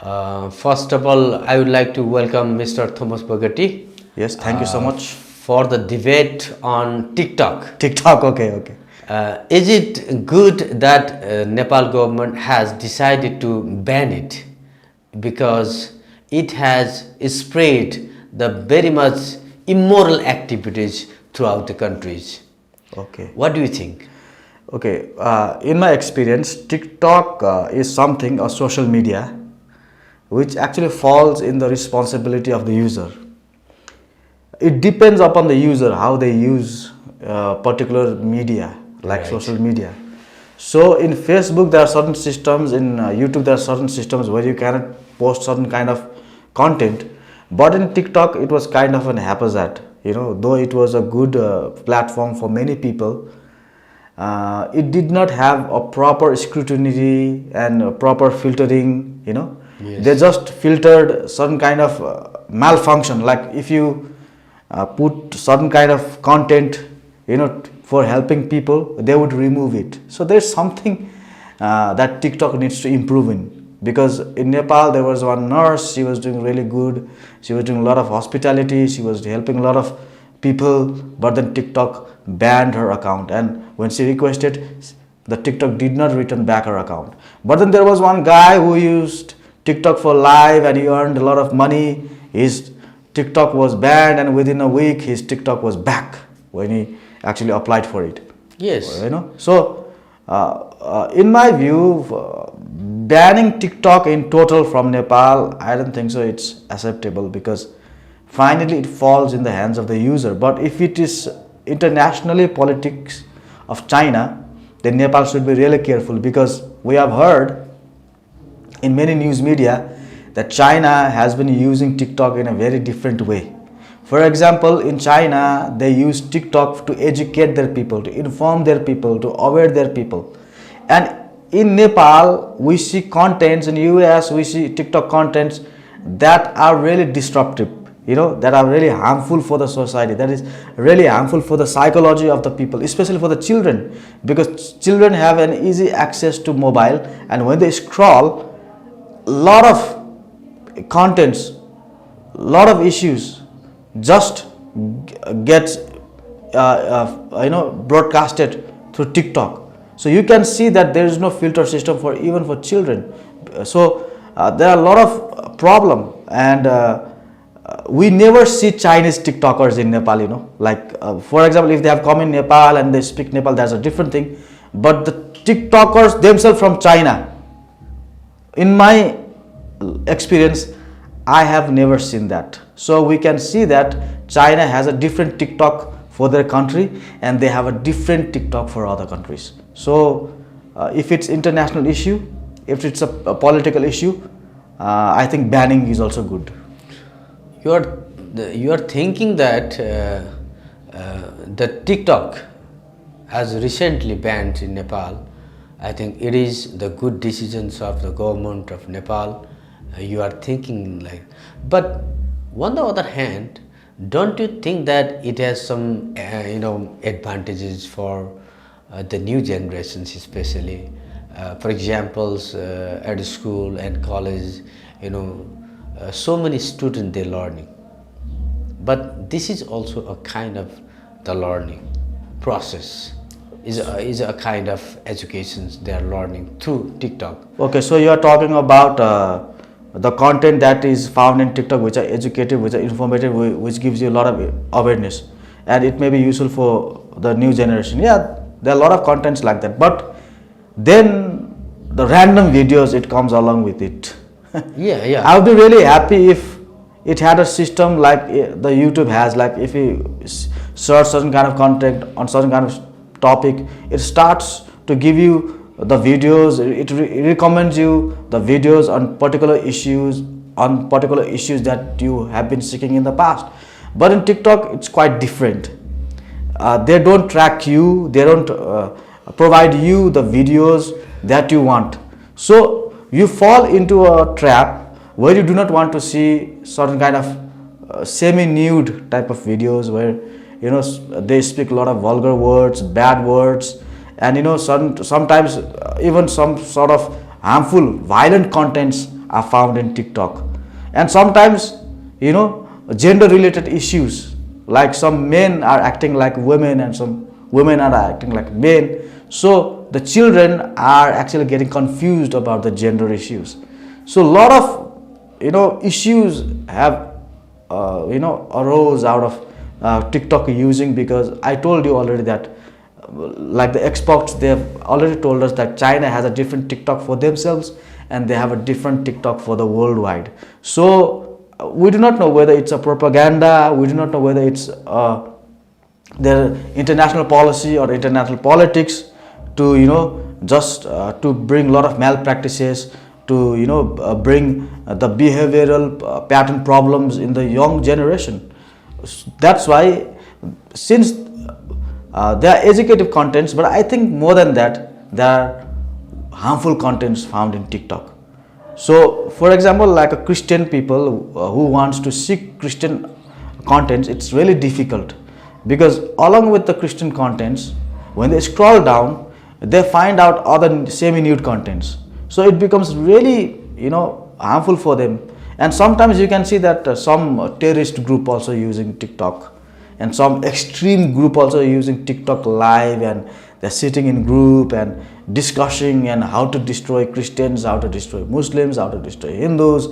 First of all, I would like to welcome Mr. Thomas Bogaty Yes, thank you so much. for the debate on TikTok. TikTok, okay. Is it good that Nepal government has decided to ban it because it has spread the very much immoral activities throughout the countries? Okay. What do you think? Okay, in my experience, TikTok is something, a social media, which actually falls in the responsibility of the user. It depends upon the user how they use particular media, like Right. social media. So in Facebook there are certain systems, in YouTube there are certain systems where you cannot post certain kind of content, but in TikTok it was kind of an haphazard. Though it was a good platform for many people, it did not have a proper scrutiny and a proper filtering. Yes. They just filtered certain kind of malfunction, like if you put certain kind of content for helping people, they would remove it. So there's something that TikTok needs to improve in, because in Nepal there was one nurse, she was doing really good, she was doing a lot of hospitality, she was helping a lot of people, but then TikTok banned her account, and when she requested, the TikTok did not return back her account. But then there was one guy who used TikTok for live and he earned a lot of money. His TikTok was banned, and within a week his TikTok was back when he actually applied for it. Yes. So in my view, banning TikTok in total from Nepal, I don't think so it's acceptable, because finally it falls in the hands of the user. But if it is internationally politics of China, then Nepal should be really careful, because we have heard in many news media that China has been using TikTok in a very different way. For example, in China, they use TikTok to educate their people, to inform their people, to aware their people. And in Nepal, we see contents, in US, we see TikTok contents that are really disruptive, that are really harmful for the society, that is really harmful for the psychology of the people, especially for the children, because children have an easy access to mobile, and when they scroll, a lot of contents, a lot of issues just gets broadcasted through TikTok. So you can see that there is no filter system for even for children. So there are a lot of problem, and we never see Chinese TikTokers in Nepal. Like for example, if they have come in Nepal and they speak Nepal, that's a different thing. But the TikTokers themselves from China, in my experience, I have never seen that. So we can see that China has a different TikTok for their country, and they have a different TikTok for other countries. So if it's international issue, if it's a political issue, I think banning is also good. You are thinking that the TikTok has recently banned in Nepal. I think it is the good decisions of the government of Nepal. You are thinking like, but on the other hand, don't you think that it has some advantages for the new generations, especially for examples at school and college, so many students they're learning, but this is also a kind of the learning process, is a kind of education they are learning through TikTok. Okay, so you are talking about the content that is found in TikTok, which are educative, which are informative, which gives you a lot of awareness, and it may be useful for the new generation. Yeah, there are a lot of contents like that, but then the random videos, it comes along with it. Yeah. I would be really happy if it had a system like the YouTube has, like if you search certain kind of content on certain kind of topic, it starts to give you the videos, it recommends you the videos on particular issues that you have been seeking in the past. But in TikTok, it's quite different. They don't track you, they don't provide you the videos that you want. So you fall into a trap where you do not want to see certain kind of semi-nude type of videos where they speak a lot of vulgar words, bad words, and sometimes even some sort of harmful, violent contents are found in TikTok. And sometimes, gender related issues, like some men are acting like women and some women are acting like men. So the children are actually getting confused about the gender issues. So a lot of issues have arose out of TikTok using, because I told you already that like the experts, they have already told us that China has a different TikTok for themselves and they have a different TikTok for the worldwide. So we do not know whether it's a propaganda, we do not know whether it's their international policy or international politics to just to bring a lot of malpractices, to bring the behavioral pattern problems in the young generation. That's why, since there are educative contents, but I think more than that, there are harmful contents found in TikTok. So for example, like a Christian people who wants to seek Christian contents, it's really difficult, because along with the Christian contents, when they scroll down, they find out other semi-nude contents. So it becomes really harmful for them. And sometimes you can see that some terrorist group also using TikTok, and some extreme group also using TikTok live, and they're sitting in group and discussing and how to destroy Christians, how to destroy Muslims, how to destroy Hindus.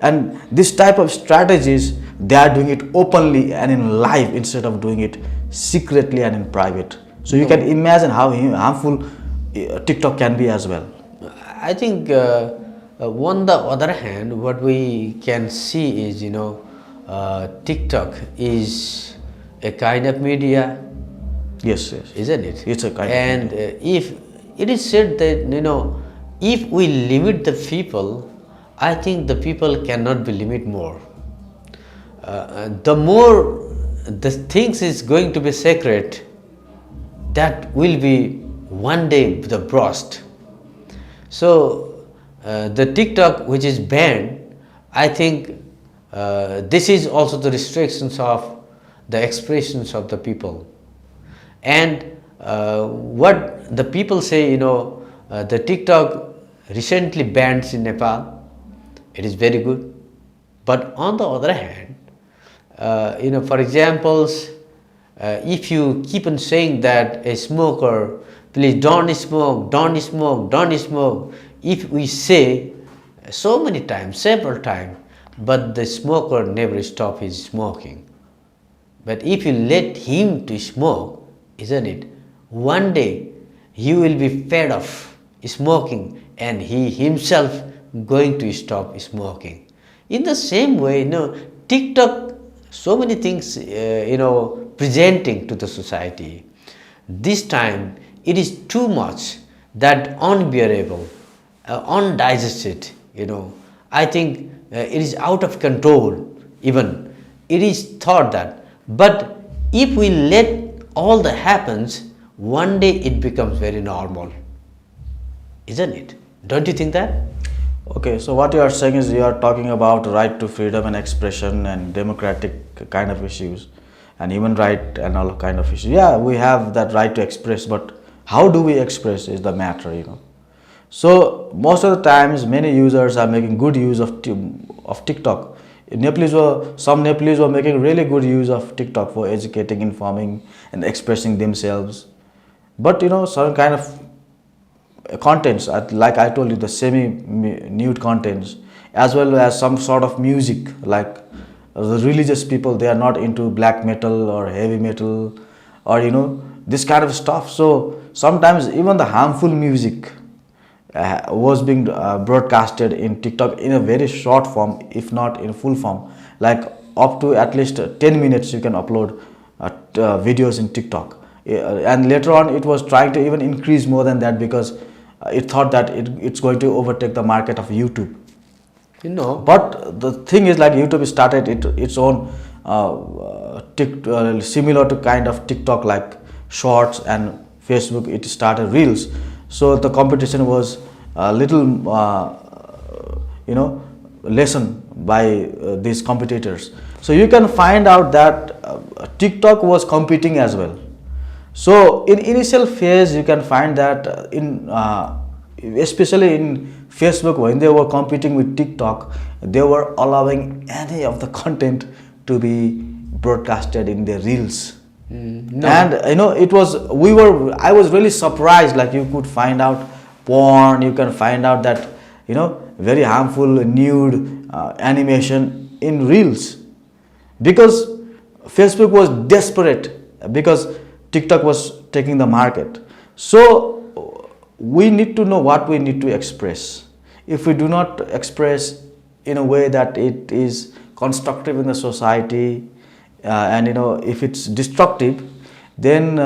And this type of strategies, they are doing it openly and in live instead of doing it secretly and in private. So you can imagine how harmful TikTok can be as well. I think on the other hand, what we can see is, TikTok is a kind of media. Yes, Isn't it? It's a kind and of media. If it is said that, if we limit the people, I think the people cannot be limit more. The more the things is going to be sacred, that will be one day the burst. So the TikTok which is banned, I think this is also the restrictions of the expressions of the people. And what the people say, the TikTok recently banned in Nepal, it is very good. But on the other hand, for examples, if you keep on saying that a smoker, please don't smoke, don't smoke, don't smoke, if we say so many times, several times, but the smoker never stop his smoking. But if you let him to smoke, isn't it, one day he will be fed of smoking and he himself going to stop smoking. In the same way, TikTok, so many things, presenting to the society. This time, it is too much that unbearable, undigested, I think it is out of control even. It is thought that, but if we let all that happens, one day it becomes very normal. Isn't it? Don't you think that? Okay, so what you are saying is you are talking about right to freedom and expression and democratic kind of issues and human right and all kind of issues. Yeah, we have that right to express, but how do we express is the matter, So most of the times, many users are making good use of TikTok. Some Nepalese were making really good use of TikTok for educating, informing, and expressing themselves. But certain kind of contents, like I told you, the semi-nude contents, as well as some sort of music, like the religious people, they are not into black metal or heavy metal or this kind of stuff. So sometimes even the harmful music was being broadcasted in TikTok in a very short form, if not in full form, like up to at least 10 minutes you can upload videos in TikTok. And later on it was trying to even increase more than that, because it thought that it's going to overtake the market of YouTube. But the thing is, like, YouTube started its own similar to kind of TikTok, like shorts, and Facebook it started reels. So the competition was a little lessened by these competitors. So you can find out that TikTok was competing as well. So in initial phase, you can find that especially in Facebook, when they were competing with TikTok, they were allowing any of the content to be broadcasted in their reels. No. And it was, I was really surprised, like you could find out porn, you can find out that very harmful nude animation in reels, because Facebook was desperate, because TikTok was taking the market. So we need to know what we need to express. If we do not express in a way that it is constructive in the society, and if it's destructive, then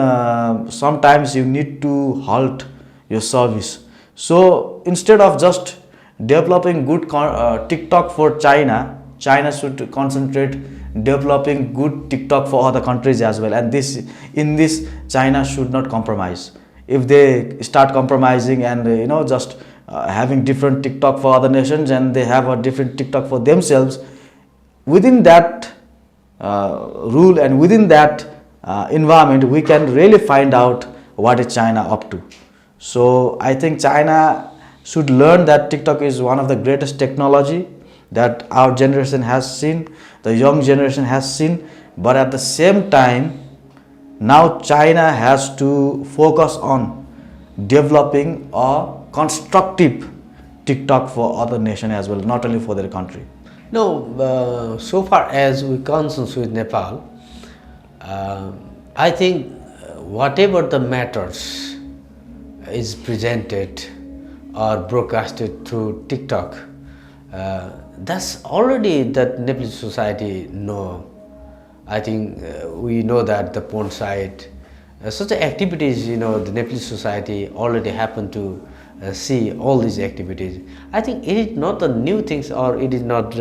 sometimes you need to halt your service. So instead of just developing good TikTok for China should concentrate developing good TikTok for other countries as well. And in this China should not compromise. If they start compromising and just having different TikTok for other nations, and they have a different TikTok for themselves, within that rule and within that environment, we can really find out what is China up to. So I think China should learn that TikTok is one of the greatest technology that our generation has seen, the young generation has seen. But at the same time, now China has to focus on developing a constructive TikTok for other nation as well, not only for their country. No, so far as we concerned with Nepal, I think whatever the matters is presented or broadcasted through TikTok, that's already that Nepalese society know. I think we know that the porn site, such activities, the Nepalese society already happen to see all these activities. I think it is not the new things, or it is not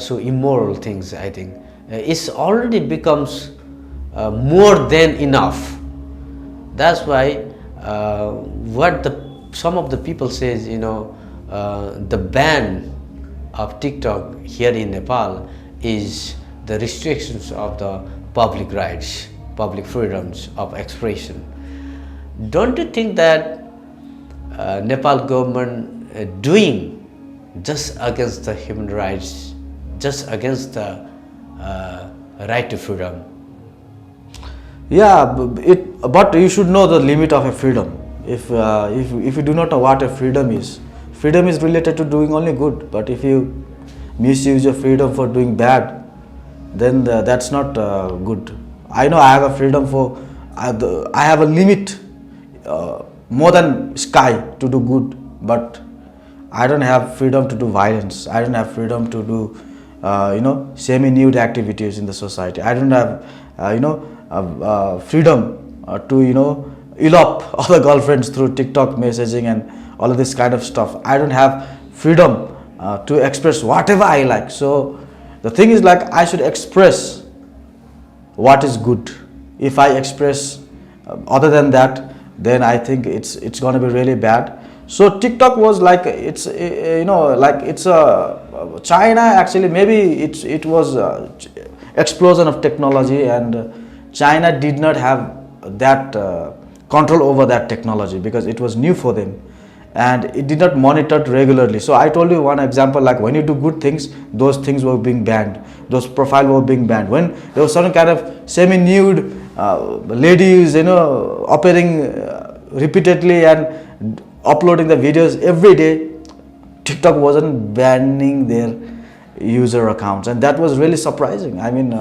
so immoral things. I think it's already becomes more than enough. That's why what some of the people says, the ban of TikTok here in Nepal is the restrictions of the public rights, public freedoms of expression. Don't you think that Nepal government doing just against the human rights, just against the right to freedom? Yeah, but you should know the limit of a freedom. If you do not know what a freedom is related to doing only good. But if you misuse your freedom for doing bad, then that's not good. I know I have a freedom for, I have a limit more than sky to do good, but I don't have freedom to do violence. I don't have freedom to do semi-nude activities in the society. I don't have freedom to elope other girlfriends through TikTok messaging and all of this kind of stuff. I don't have freedom to express whatever I like. So the thing is, like, I should express what is good. If I express other than that, then I think it's going to be really bad. So TikTok was like, it's it's a China, actually maybe it was explosion of technology, and China did not have that control over that technology because it was new for them, and it did not monitor it regularly. So I told you one example, like when you do good things, those things were being banned, those profiles were being banned. When there was some kind of semi-nude ladies appearing repeatedly and uploading the videos every day, TikTok wasn't banning their user accounts, and that was really surprising. I mean,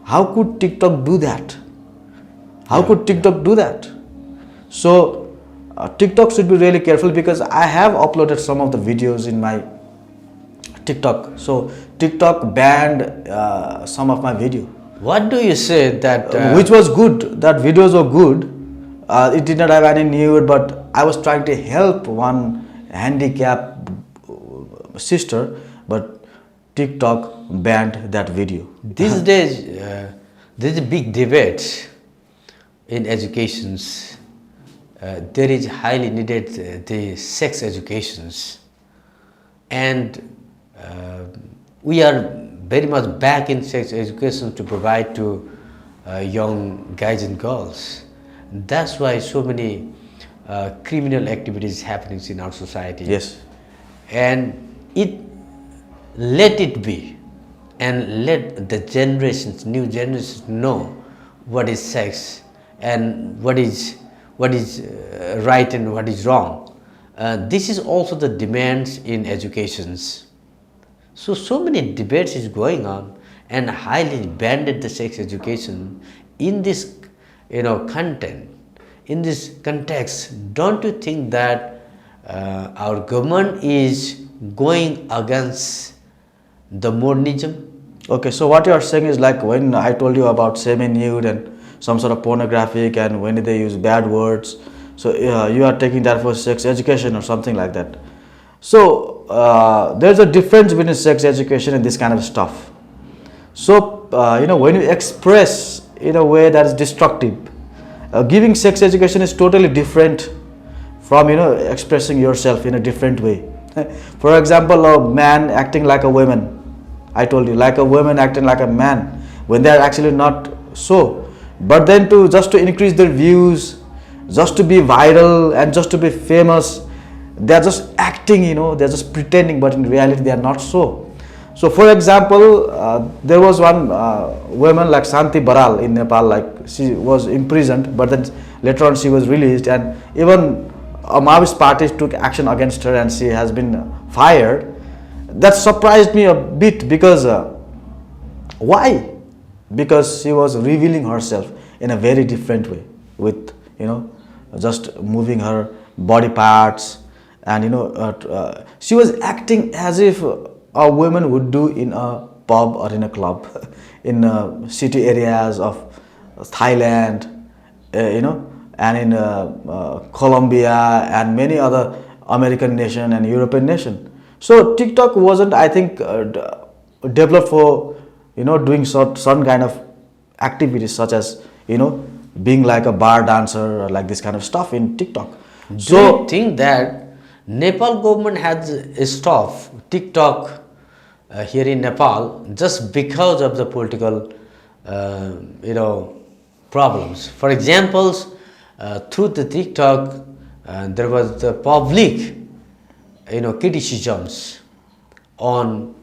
how could TikTok do that? How could TikTok do that? So TikTok should be really careful, because I have uploaded some of the videos in my TikTok. So TikTok banned some of my video. What do you say that which was good, that videos were good. It did not have any nude, but I was trying to help one handicapped sister, but TikTok banned that video. These days there is a big debate in educations. There is highly needed the sex educations, and we are very much back in sex education to provide to young guys and girls. That's why so many criminal activities happening in our society. Yes. And it let it be, and let the generations, new generations, know what is sex and what is right and what is wrong. This is also the demands in educations. So many debates is going on, and highly banded the sex education in this content, in this context. Don't you think that our government is going against the modernism? Okay, so what you are saying is like when I told you about semi-nude and some sort of pornographic and when they use bad words, so you are taking that for sex education or something like that. So there's a difference between sex education and this kind of stuff. So when you express in a way that is destructive, giving sex education is totally different from expressing yourself in a different way. For example, a man acting like a woman, I told you, like a woman acting like a man when they are actually not so. But then just to increase their views, just to be viral and just to be famous, they are just acting, they are just pretending, but in reality they are not so. So for example, there was one woman like Shanti Baral in Nepal, like she was imprisoned, but then later on she was released, and even a Maoist party took action against her and she has been fired. That surprised me a bit because why? Because she was revealing herself in a very different way with just moving her body parts, and she was acting as if a woman would do in a pub or in a club in city areas of Thailand, and in Colombia and many other American nation and European nation. So TikTok wasn't, I think, developed for doing some kind of activities such as being like a bar dancer or like this kind of stuff in TikTok. Do you think that Nepal government has stopped TikTok here in Nepal just because of the political problems? For example, through the TikTok there was the public criticisms on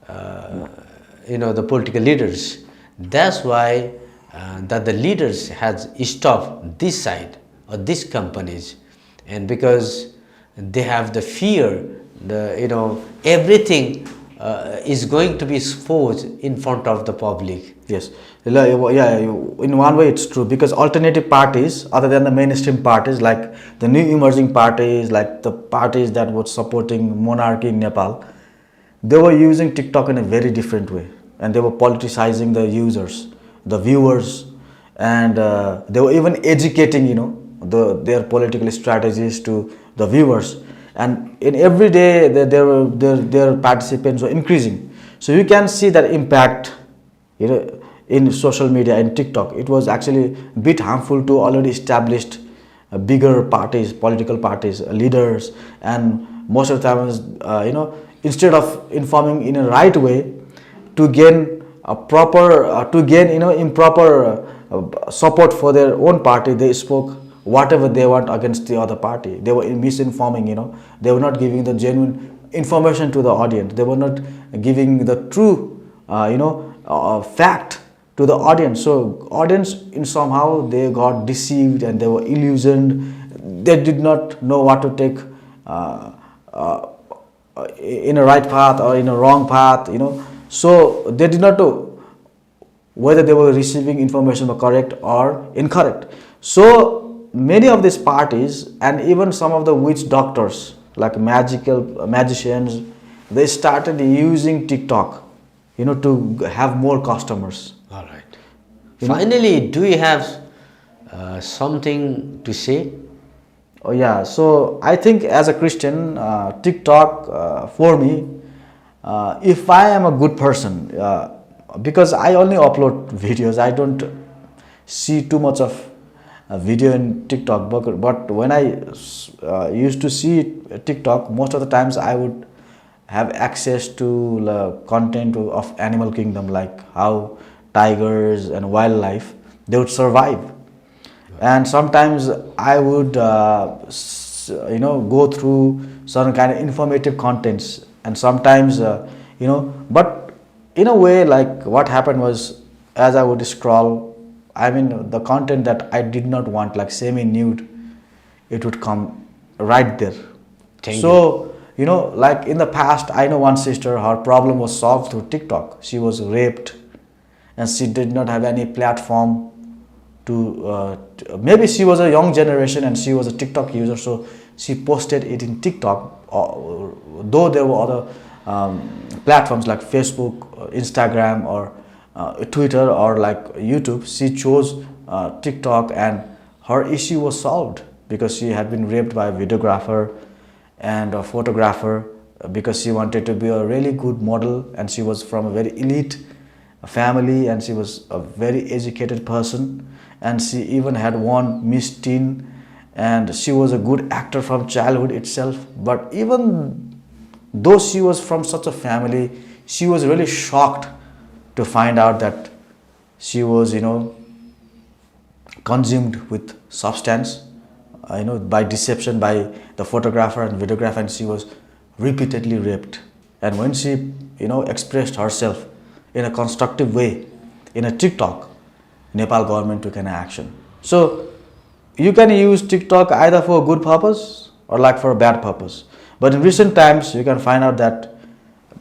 the political leaders. That's why that the leaders has stopped this side or these companies, and because they have the fear, everything is going to be exposed in front of the public. Yes, yeah, in one way it's true, because alternative parties other than the mainstream parties, like the new emerging parties, like the parties that were supporting monarchy in Nepal, they were using TikTok in a very different way, and they were politicizing the users, the viewers, and they were even educating their political strategies to the viewers, and in every day their participants were increasing. So you can see that impact in social media, in TikTok. It was actually a bit harmful to already established bigger parties, political parties, leaders, and most of the times instead of informing in a right way to gain a proper improper support for their own party, they spoke whatever they want against the other party. They were misinforming, they were not giving the genuine information to the audience. They were not giving the true fact to the audience. So audience in somehow they got deceived and they were illusioned. They did not know what to take in a right path or in a wrong path, so they did not know whether they were receiving information were correct or incorrect. So many of these parties and even some of the witch doctors, like magicians, they started using TikTok to have more customers. All right. Finally, do you have something to say? Oh yeah, so I think as a Christian, TikTok for me, if I am a good person, because I only upload videos, I don't see too much of video in TikTok, but when I used to see TikTok, most of the times I would have access to the content of animal kingdom, like how tigers and wildlife, they would survive. And sometimes I would go through some kind of informative contents, and sometimes but in a way, like what happened was, as I would scroll, I mean the content that I did not want, like semi nude, it would come right there. Thank So like in the past, I know one sister, her problem was solved through TikTok. She was raped and she did not have any platform to maybe she was a young generation and she was a TikTok user, so she posted it in TikTok, though there were other platforms like Facebook, Instagram, or Twitter, or like YouTube. She chose TikTok, and her issue was solved because she had been raped by a videographer and a photographer, because she wanted to be a really good model, and she was from a very elite family, and she was a very educated person, and she even had won Miss Teen, and she was a good actor from childhood itself. But even though she was from such a family, she was really shocked to find out that she was consumed with substance, by deception by the photographer and videographer, and she was repeatedly raped. And when she expressed herself in a constructive way in a TikTok, Nepal government took an action. So you can use TikTok either for a good purpose or like for a bad purpose. But in recent times, you can find out that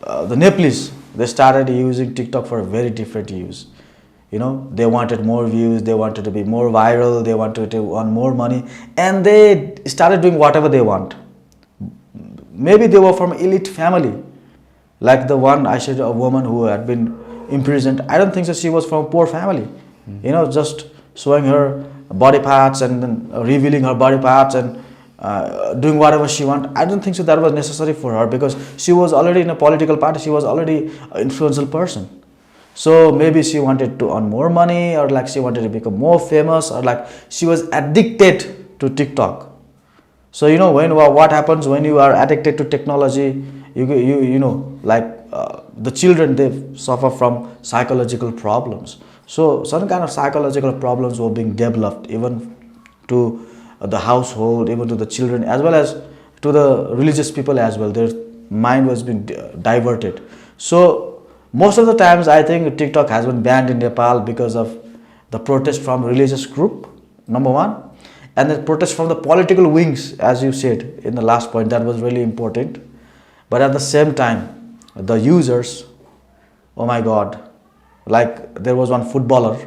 the Nepalese, they started using TikTok for a very different use. They wanted more views, they wanted to be more viral, they wanted to earn more money, and they started doing whatever they want. Maybe they were from elite family, like the one I said, a woman who had been imprisoned. I don't think so she was from a poor family. Just showing her body parts and then revealing her body parts and doing whatever she want. I don't think so that was necessary for her, because she was already in a political party, she was already an influential person. So maybe she wanted to earn more money, or like she wanted to become more famous, or like she was addicted to TikTok. So what happens when you are addicted to technology, the children, they suffer from psychological problems. So some kind of psychological problems were being developed even to the household, even to the children, as well as to the religious people as well. Their mind was being diverted. So most of the times I think TikTok has been banned in Nepal because of the protest from religious group, number one, and the protest from the political wings, as you said in the last point. That was really important. But at the same time, the users, oh my God, like there was one footballer.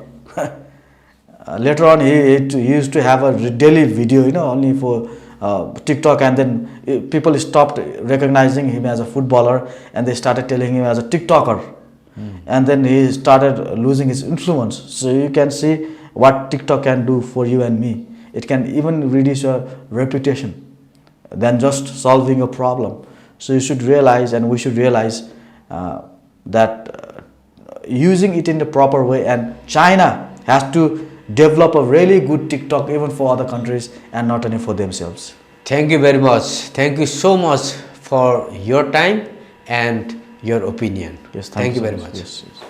Later on, he used to have a daily video, only for TikTok, and then people stopped recognizing him as a footballer, and they started telling him as a TikToker. And then he started losing his influence. So you can see what TikTok can do for you and me. It can even reduce your reputation than just solving a problem. So you should realize, and we should realize that using it in the proper way, and China has to develop a really good TikTok even for other countries and not only for themselves. Thank you very much. Thank you so much for your time and your opinion. Yes, thank you so very much. much. Yes, yes.